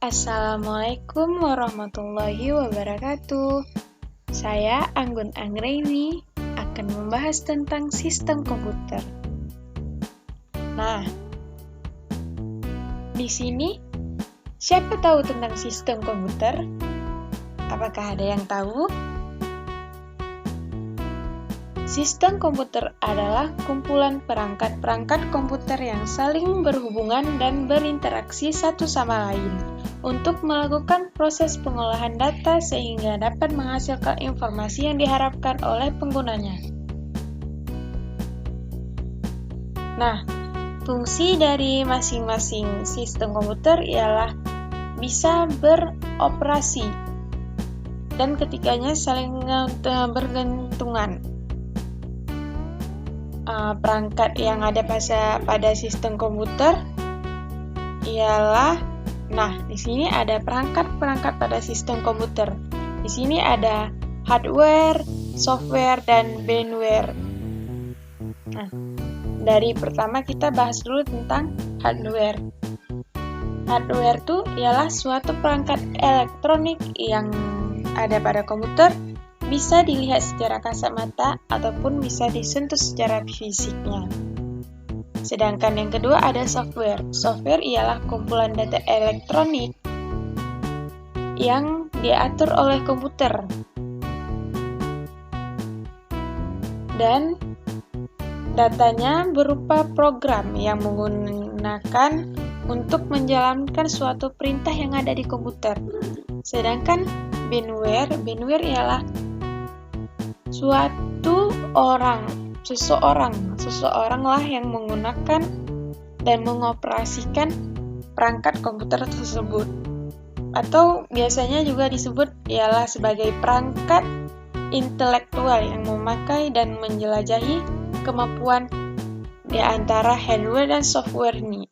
Assalamualaikum warahmatullahi wabarakatuh. Saya Anggun Anggraini akan membahas tentang sistem komputer. Nah, di sini siapa tahu tentang sistem komputer? Apakah ada yang tahu? Sistem komputer adalah kumpulan perangkat-perangkat komputer yang saling berhubungan dan berinteraksi satu sama lain untuk melakukan proses pengolahan data sehingga dapat menghasilkan informasi yang diharapkan oleh penggunanya. Nah, fungsi dari masing-masing sistem komputer ialah bisa beroperasi dan ketiganya saling bergantungan. Perangkat yang ada pada sistem komputer ialah, di sini ada perangkat-perangkat pada sistem komputer. Di sini ada hardware, software, dan firmware. Dari pertama kita bahas dulu tentang hardware. Hardware itu ialah suatu perangkat elektronik yang ada pada komputer, bisa dilihat secara kasat mata ataupun bisa disentuh secara fisiknya. Sedangkan yang kedua ada software. Software ialah kumpulan data elektronik yang diatur oleh komputer. Dan datanya berupa program yang menggunakan untuk menjalankan suatu perintah yang ada di komputer. Sedangkan binware ialah seseorang lah yang menggunakan dan mengoperasikan perangkat komputer tersebut. Atau biasanya juga disebut ialah sebagai perangkat intelektual yang memakai dan menjelajahi kemampuan di antara hardware dan software ini.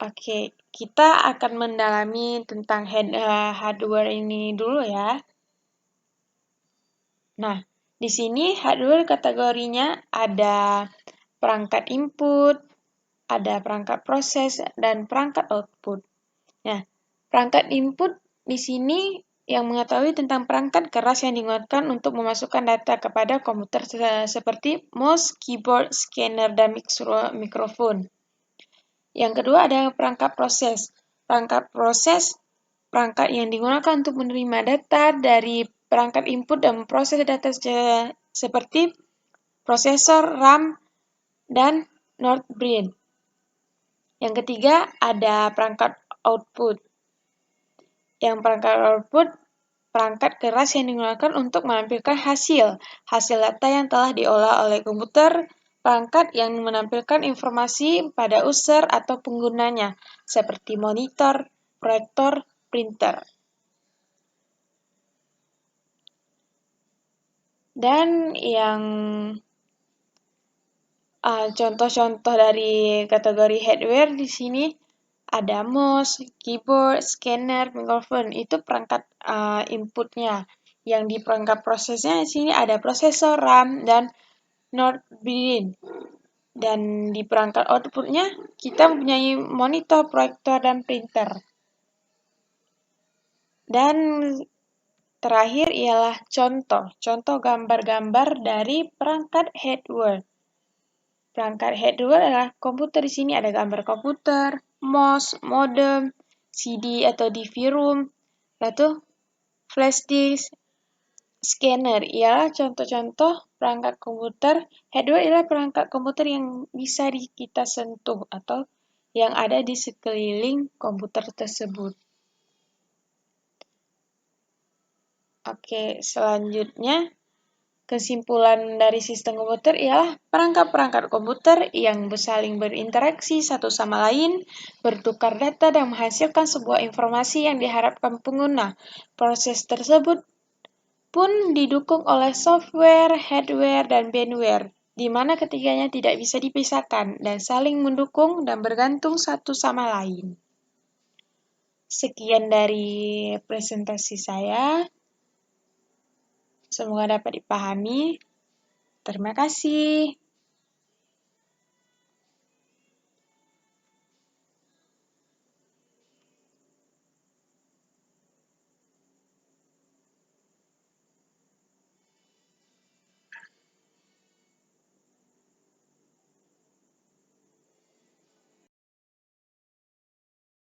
Oke, kita akan mendalami tentang hardware ini dulu ya. Nah, di sini hardware kategorinya ada perangkat input, ada perangkat proses, dan perangkat output. Nah, perangkat input di sini yang mengetahui tentang perangkat keras yang digunakan untuk memasukkan data kepada komputer seperti mouse, keyboard, scanner, dan mikrofon. Yang kedua ada perangkat proses. Perangkat proses, perangkat yang digunakan untuk menerima data dari perangkat input dan memproses data seperti prosesor, RAM, dan North Brain. Yang ketiga ada perangkat output. Yang perangkat output, perangkat keras yang digunakan untuk menampilkan hasil data yang telah diolah oleh komputer, perangkat yang menampilkan informasi pada user atau penggunanya, seperti monitor, proyektor, printer. Dan yang contoh-contoh dari kategori hardware di sini ada mouse, keyboard, scanner, mikrofon. Itu perangkat inputnya. Yang di perangkat prosesnya di sini ada prosesor, RAM, dan North Brain. Dan di perangkat outputnya kita mempunyai monitor, proyektor, dan printer. Dan terakhir ialah contoh gambar-gambar dari perangkat hardware. Perangkat hardware adalah komputer. Di sini ada gambar komputer, mouse, modem, CD atau DVD-ROM, lalu flash disk, scanner. Ialah contoh-contoh perangkat komputer. Hardware ialah perangkat komputer yang bisa kita sentuh atau yang ada di sekeliling komputer tersebut. Oke, selanjutnya kesimpulan dari sistem komputer ialah perangkat-perangkat komputer yang saling berinteraksi satu sama lain, bertukar data dan menghasilkan sebuah informasi yang diharapkan pengguna. Proses tersebut pun didukung oleh software, hardware, dan firmware, di mana ketiganya tidak bisa dipisahkan dan saling mendukung dan bergantung satu sama lain. Sekian dari presentasi saya. Semoga dapat dipahami. Terima kasih.